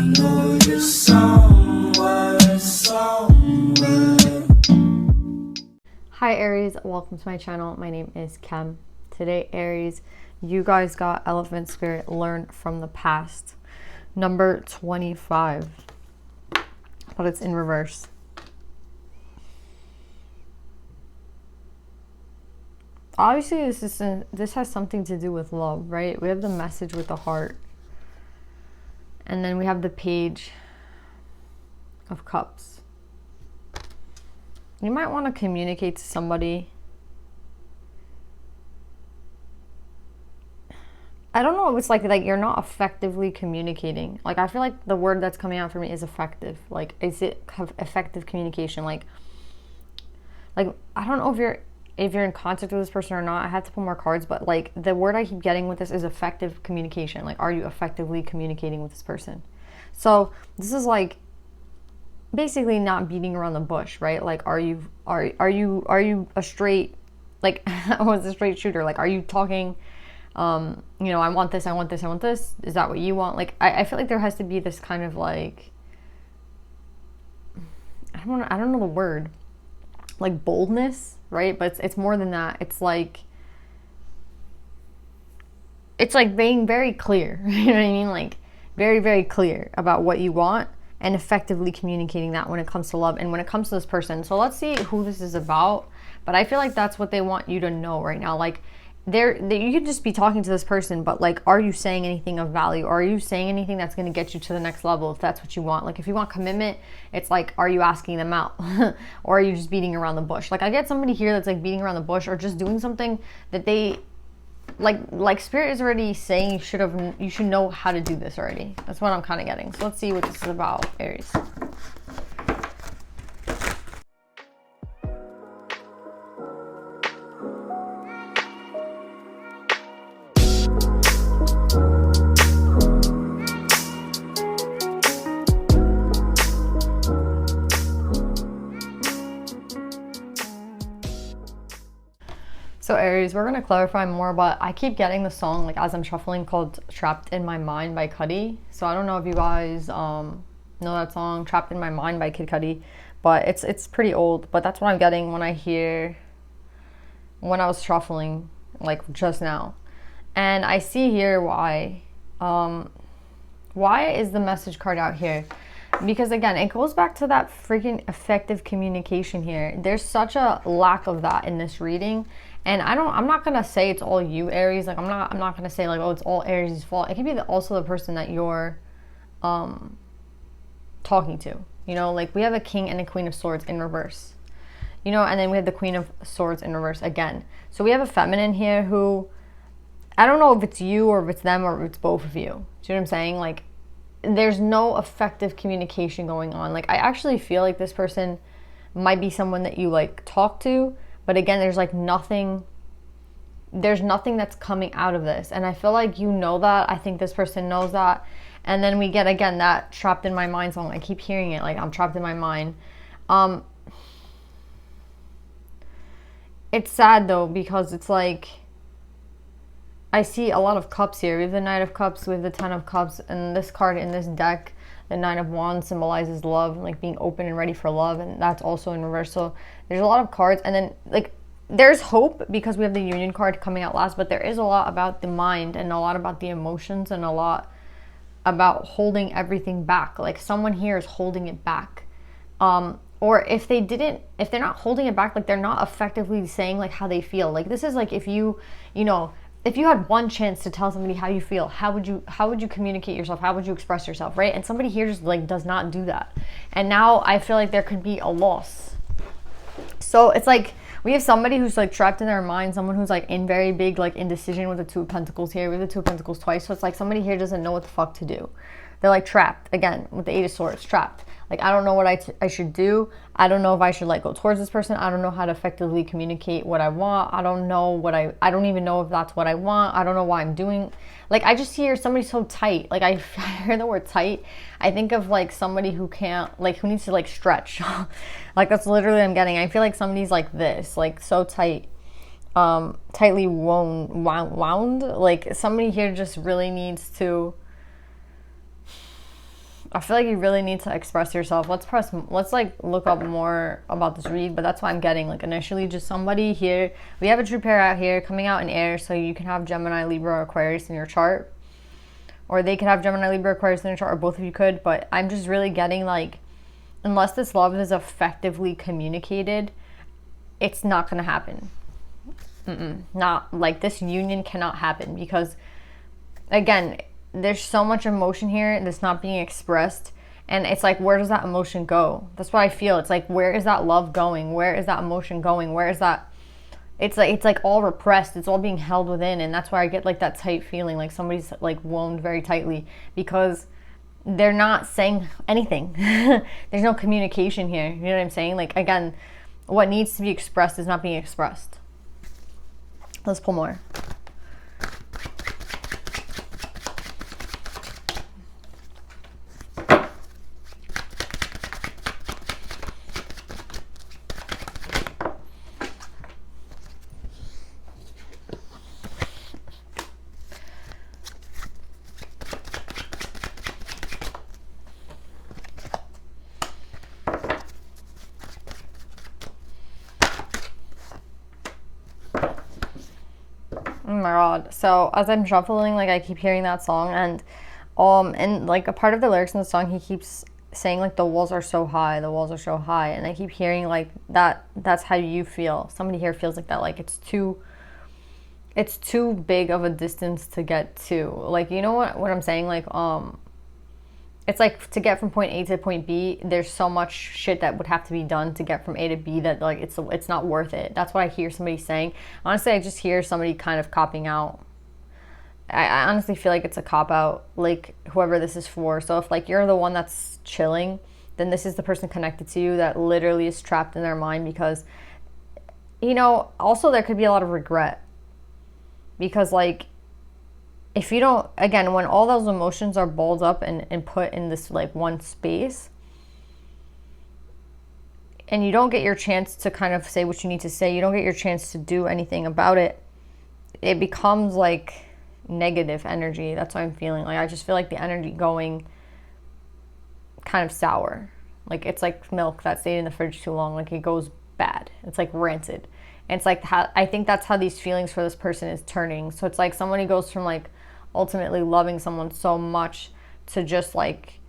know you're somewhere. Hi Aries, welcome to my channel. My name is Kem. Today, Aries, you guys got Elephant Spirit, Learn from the Past, number 25, but it's in reverse. Obviously, this has something to do with love, right? We have the message with the heart, and then we have the Page of Cups. You might want to communicate to somebody. I don't know if it's like you're not effectively communicating. Like, I feel like the word that's coming out for me is effective. Like, is it effective communication? Like I don't know if you're in contact with this person or not. I have to put more cards, but like the word I keep getting with this is effective communication. Like, are you effectively communicating with this person? So this is like basically not beating around the bush, right? Like, are you a straight, like, I was a straight shooter? Like, are you talking, I want this, I want this, I want this. Is that what you want? Like, I feel like there has to be this kind of like, I don't know the word, like boldness, right? But it's more than that. It's like being very clear, you know what I mean? Like, very, very clear about what you want and effectively communicating that when it comes to love and when it comes to this person. So let's see who this is about. But I feel like that's what they want you to know right now. Like, you could just be talking to this person, but like, are you saying anything of value? Are you saying anything that's going to get you to the next level if that's what you want? Like, if you want commitment, it's like, are you asking them out? Or are you just beating around the bush? Like, I get somebody here that's like beating around the bush or just doing something that they like Spirit is already saying you should know how to do this already. That's what I'm kind of getting. So let's see what this is about, Aries. So Aries, we're going to clarify more, but I keep getting the song, like, as I'm shuffling, called Trapped in My Mind by Cudi. So I don't know if you guys know that song, Trapped in My Mind by Kid Cudi, but it's pretty old. But that's what I'm getting when I was shuffling, like, just now. And I see here why. Why is the message card out here? Because again, it goes back to that freaking effective communication here. There's such a lack of that in this reading. And I'm not going to say it's all you, Aries. Like, I'm not going to say like, oh, it's all Aries' fault. It could be also the person that you're talking to. You know, like, we have a King and a Queen of Swords in reverse. You know, and then we have the Queen of Swords in reverse again. So we have a feminine here who, I don't know if it's you or if it's them or if it's both of you. See what I'm saying? Like, there's no effective communication going on. Like, I actually feel like this person might be someone that you like talk to, but again, there's nothing that's coming out of this. And I feel like you know that. I think this person knows that. And then we get, again, that Trapped in My Mind song. I keep hearing it, like, I'm trapped in my mind. It's sad though, because it's like, I see a lot of cups here. We have the Knight of Cups, we have the Ten of Cups, and this card in this deck, the Nine of Wands, symbolizes love, like being open and ready for love, and that's also in reverse. So there's a lot of cards, and then like there's hope because we have the Union card coming out last, but there is a lot about the mind and a lot about the emotions and a lot about holding everything back. Like, someone here is holding it back. Or if they're not holding it back, like, they're not effectively saying like how they feel. Like, this is like, if you had one chance to tell somebody how you feel, how would you communicate yourself? How would you express yourself, right? And somebody here just like does not do that. And now I feel like there could be a loss. So it's like we have somebody who's like trapped in their mind, someone who's like in very big like indecision with the Two of Pentacles here. We have the Two of Pentacles twice. So it's like somebody here doesn't know what the fuck to do. They're like trapped, again, with the Eight of Swords, trapped. Like, I don't know what I should do. I don't know if I should like go towards this person. I don't know how to effectively communicate what I want. I don't know I don't even know if that's what I want. I don't know why I'm doing. Like, I just hear somebody so tight. Like, I hear the word tight. I think of like somebody who can't, like, who needs to like stretch. Like, that's literally what I'm getting. I feel like somebody's like this, like so tight. Tightly wound. Like, somebody here just really needs to, I feel like you really need to express yourself. Let's like look up more about this read, but that's why I'm getting like initially just somebody here. We have a true pair out here coming out in air, so you can have Gemini, Libra, or Aquarius in your chart. Or they could have Gemini, Libra, Aquarius in their chart, or both of you could, but I'm just really getting like, unless this love is effectively communicated, it's not going to happen. Not like this union cannot happen because, again, there's so much emotion here that's not being expressed. And it's like, where does that emotion go? That's what I feel. It's like, where is that love going? Where is that emotion going? Where is that? It's like all repressed. It's all being held within. And that's why I get like that tight feeling, like somebody's like wound very tightly because they're not saying anything. There's no communication here. You know what I'm saying? Like, again, what needs to be expressed is not being expressed. Let's pull more. Oh my god. So as I'm shuffling, like I keep hearing that song and like a part of the lyrics in the song, he keeps saying like the walls are so high, the walls are so high, and I keep hearing like that's how you feel. Somebody here feels like that, like it's too big of a distance to get to. Like, you know what I'm saying? Like it's like to get from point A to point B, there's so much shit that would have to be done to get from A to B that like it's not worth it. That's what I hear somebody saying. Honestly, I just hear somebody kind of copping out. I honestly feel like it's a cop out, like whoever this is for. So if like you're the one that's chilling, then this is the person connected to you that literally is trapped in their mind because, you know, also there could be a lot of regret because like, if you don't, again, when all those emotions are balled up and put in this like one space and you don't get your chance to kind of say what you need to say, you don't get your chance to do anything about it, it becomes like negative energy. That's what I'm feeling. Like I just feel like the energy going kind of sour. Like it's like milk that stayed in the fridge too long. Like it goes bad. It's like rancid. And it's like I think that's how these feelings for this person is turning. So it's like somebody goes from like ultimately loving someone so much to just like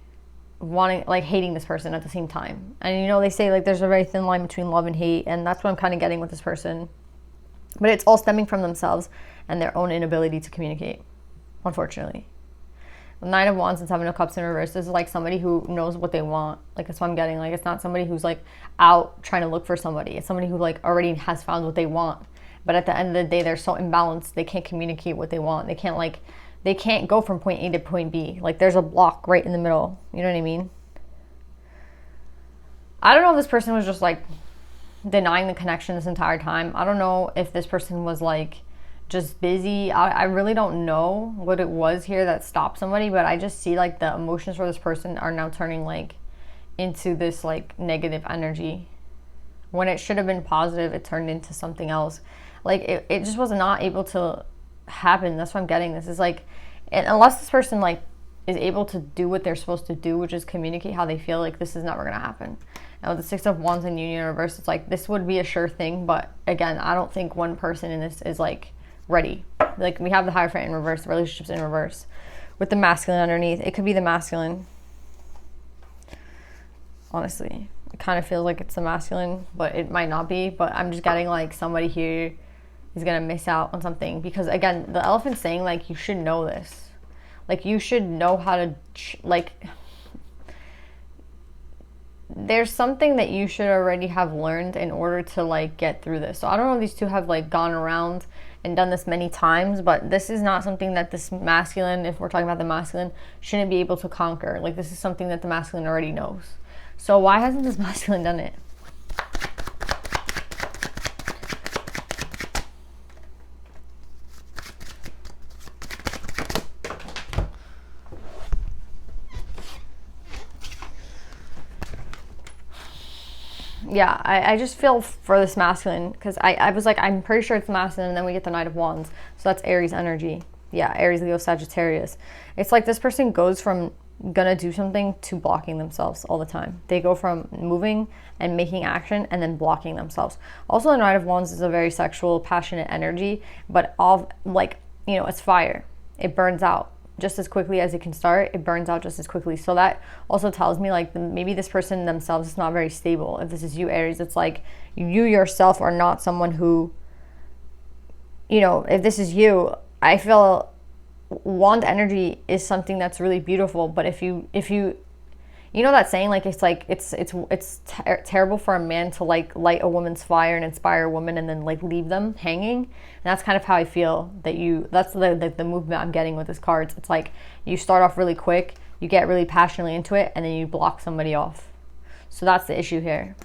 wanting, like hating this person at the same time. And you know, they say like there's a very thin line between love and hate, and that's what I'm kind of getting with this person. But it's all stemming from themselves and their own inability to communicate, unfortunately. The Nine of Wands and Seven of Cups in reverse is like somebody who knows what they want. Like that's what I'm getting. Like it's not somebody who's like out trying to look for somebody. It's somebody who like already has found what they want. But at the end of the day, they're so imbalanced. They can't communicate what they want. They can't go from point A to point B. Like there's a block right in the middle. You know what I mean? I don't know if this person was just like denying the connection this entire time. I don't know if this person was like just busy. I really don't know what it was here that stopped somebody, but I just see like the emotions for this person are now turning like into this like negative energy. When it should have been positive, it turned into something else. Like it just was not able to happen. That's what I'm getting. This is like, unless this person like is able to do what they're supposed to do, which is communicate how they feel, like this is never gonna happen. And with the Six of Wands and Union in reverse, it's like this would be a sure thing, but again, I don't think one person in this is like ready. Like we have the Hierophant in reverse, the relationships in reverse with the masculine underneath. It could be the masculine, honestly. It kind of feels like it's the masculine, but it might not be. But I'm just getting like somebody here is gonna miss out on something, because again, the elephant's saying like you should know this. Like you should know how to like there's something that you should already have learned in order to like get through this. So I don't know if these two have like gone around and done this many times, but this is not something that this masculine, if we're talking about the masculine, shouldn't be able to conquer. Like this is something that the masculine already knows. So why hasn't this masculine done it? Yeah, I just feel for this masculine, because I was like, I'm pretty sure it's masculine, and then we get the Knight of Wands. So that's Aries energy. Yeah, Aries, Leo, Sagittarius. It's like this person goes from gonna do something to blocking themselves all the time. They go from moving and making action and then blocking themselves. Also, the Knight of Wands is a very sexual, passionate energy, but all like, you know, it's fire. It burns out just as quickly as it can start. It burns out just as quickly. So that also tells me like maybe this person themselves is not very stable. If this is you, Aries, it's like you yourself are not someone who, you know, if this is you, I feel wand energy is something that's really beautiful. But if you know that saying, like it's terrible for a man to like light a woman's fire and inspire a woman and then like leave them hanging. And that's kind of how I feel that that's the movement I'm getting with this cards. It's like you start off really quick, you get really passionately into it, and then you block somebody off. So that's the issue here.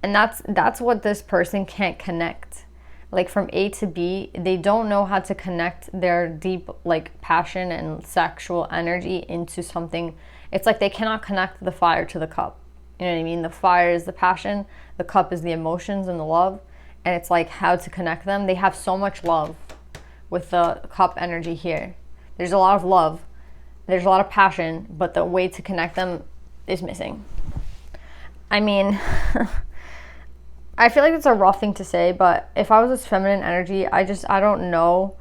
And that's what this person can't connect. Like from A to B, they don't know how to connect their deep like passion and sexual energy into something. It's like they cannot connect the fire to the cup. You know what I mean? The fire is the passion, the cup is the emotions and the love. And it's like how to connect them. They have so much love with the cup energy here. There's a lot of love, there's a lot of passion, but the way to connect them is missing. I mean, I feel like it's a rough thing to say, but if I was this feminine energy, I don't know.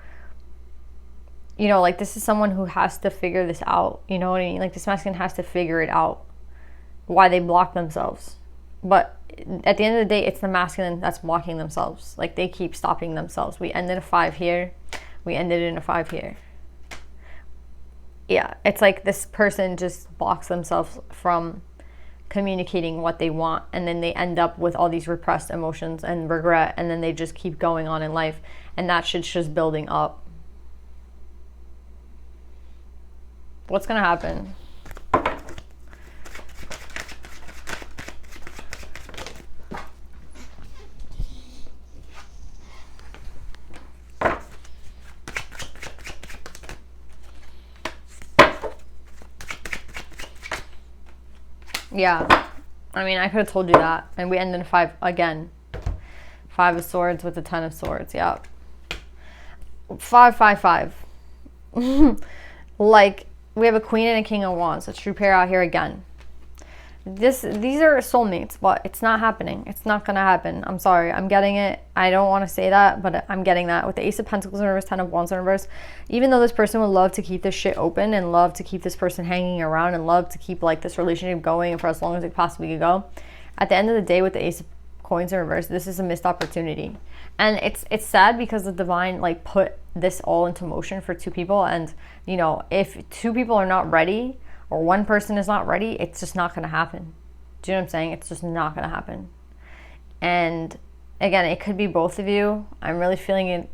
You know, like this is someone who has to figure this out. You know what I mean? Like this masculine has to figure it out, why they block themselves. But at the end of the day, it's the masculine that's blocking themselves. Like they keep stopping themselves. We ended a 5 here. We ended in a 5 here. Yeah, it's like this person just blocks themselves from communicating what they want, and then they end up with all these repressed emotions and regret, and then they just keep going on in life, and that shit's just building up. What's gonna happen? Yeah, I mean, I could have told you that. And we end in a 5 again. 5 of Swords with the 10 of Swords. Yeah. 5, 5, 5. Like, we have a Queen and a King of Wands. A true pair out here again. These are soulmates, but it's not happening. It's not going to happen. I'm sorry. I'm getting it. I don't want to say that, but I'm getting that. With the Ace of Pentacles in reverse, 10 of Wands in reverse, even though this person would love to keep this shit open and love to keep this person hanging around and love to keep like this relationship going for as long as it possibly could go, at the end of the day with the Ace of Coins in reverse, this is a missed opportunity. And it's sad because the divine like put this all into motion for 2 people. And, you know, if 2 people are not ready, or one person is not ready, it's just not going to happen. Do you know what I'm saying? It's just not going to happen. And again, it could be both of you. I'm really feeling it.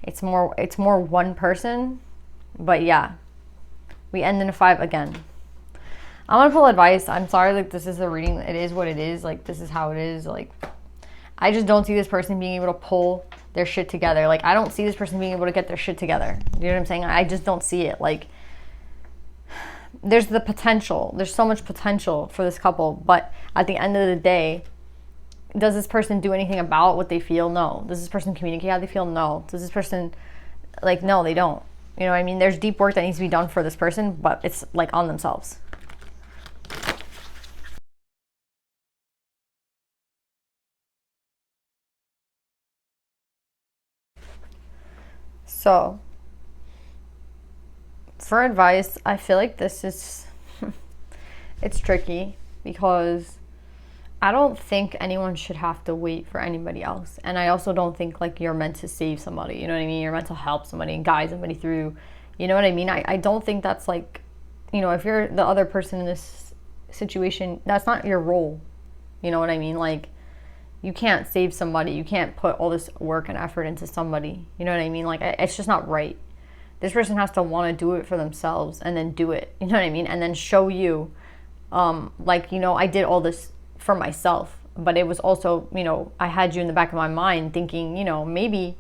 It's more one person. But yeah, we end in a 5 again. I'm going to pull advice. I'm sorry, like this is a reading. It is what it is. Like this is how it is. Like I just don't see this person being able to pull their shit together. Like I don't see this person being able to get their shit together. You know what I'm saying? I just don't see it. Like there's the potential. There's so much potential for this couple. But at the end of the day, does this person do anything about what they feel? No. Does this person communicate how they feel? No. Does this person, like, no, they don't. You know what I mean? There's deep work that needs to be done for this person, but it's like on themselves. So, for advice, I feel like this is, it's tricky because I don't think anyone should have to wait for anybody else. And I also don't think like you're meant to save somebody, you know what I mean? You're meant to help somebody and guide somebody through, you know what I mean? I don't think that's like, you know, if you're the other person in this situation, that's not your role. You know what I mean? Like, you can't save somebody. You can't put all this work and effort into somebody. You know what I mean? Like, it's just not right. This person has to want to do it for themselves and then do it. You know what I mean? And then show you, like, you know, I did all this for myself. But it was also, you know, I had you in the back of my mind thinking, you know, maybe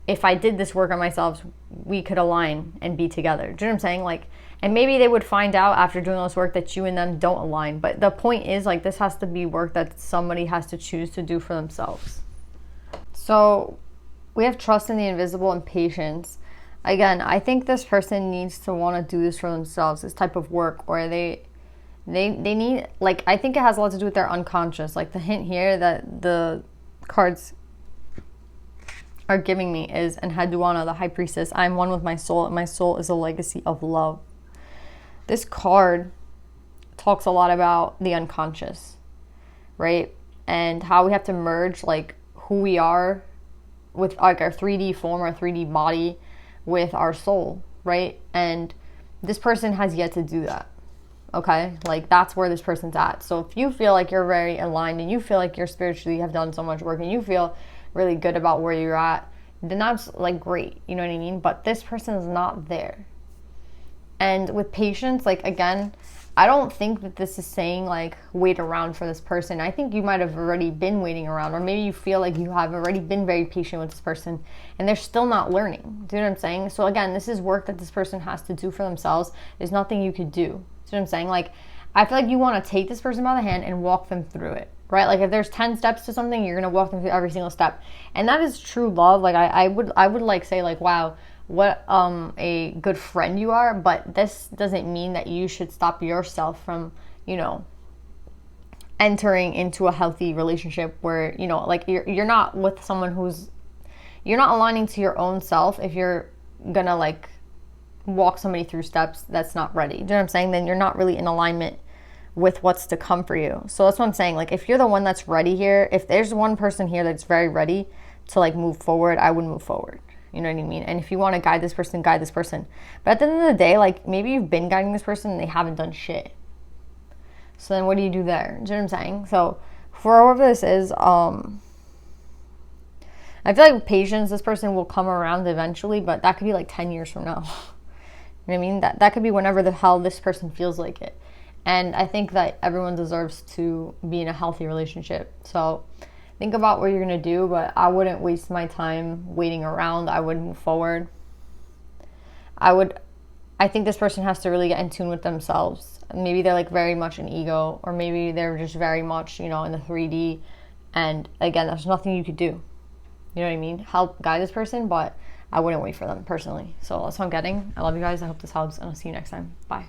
if I did this work on myself, we could align and be together. Do you know what I'm saying? Like, and maybe they would find out after doing all this work that you and them don't align. But the point is, like, this has to be work that somebody has to choose to do for themselves. So we have trust in the invisible and patience. Again, I think this person needs to want to do this for themselves, this type of work, or they need, like, I think it has a lot to do with their unconscious. Like the hint here that the cards are giving me is Enheduanna, the High Priestess. I'm one with my soul, and my soul is a legacy of love. This card talks a lot about the unconscious, right? And how we have to merge, like, who we are with, like, our 3D form, our 3D body, with our soul, right? And this person has yet to do that. Okay, like, that's where this person's at. So if you feel like you're very aligned and you feel like you're spiritually have done so much work and you feel really good about where you're at, then that's, like, great, you know what I mean? But this person is not there. And with patience, like, again, I don't think that this is saying, like, wait around for this person. I think you might have already been waiting around, or maybe you feel like you have already been very patient with this person and they're still not learning. Do you know what I'm saying? So again, this is work that this person has to do for themselves. There's nothing you could do. Do you know what I'm saying? Like, I feel like you want to take this person by the hand and walk them through it, right? Like, if there's 10 steps to something, you're going to walk them through every single step. And that is true love. Like, I would like say, like, wow, what a good friend you are. But this doesn't mean that you should stop yourself from, you know, entering into a healthy relationship where, you know, like, you're not with someone who's, you're not aligning to your own self if you're gonna, like, walk somebody through steps that's not ready. Do you know what I'm saying? Then you're not really in alignment with what's to come for you. So that's what I'm saying. Like, if you're the one that's ready here, if there's one person here that's very ready to, like, move forward, I would move forward. You know what I mean? And if you want to guide this person, guide this person. But at the end of the day, like, maybe you've been guiding this person and they haven't done shit. So then what do you do there? Do you know what I'm saying? So for whoever this is, I feel like with patience, this person will come around eventually, but that could be like 10 years from now. You know what I mean? That could be whenever the hell this person feels like it. And I think that everyone deserves to be in a healthy relationship. So think about what you're going to do, but I wouldn't waste my time waiting around. I would move forward. I think this person has to really get in tune with themselves. Maybe they're, like, very much an ego, or maybe they're just very much, you know, in the 3D. And again, there's nothing you could do. You know what I mean? Help guide this person, but I wouldn't wait for them personally. So that's what I'm getting. I love you guys. I hope this helps, and I'll see you next time. Bye.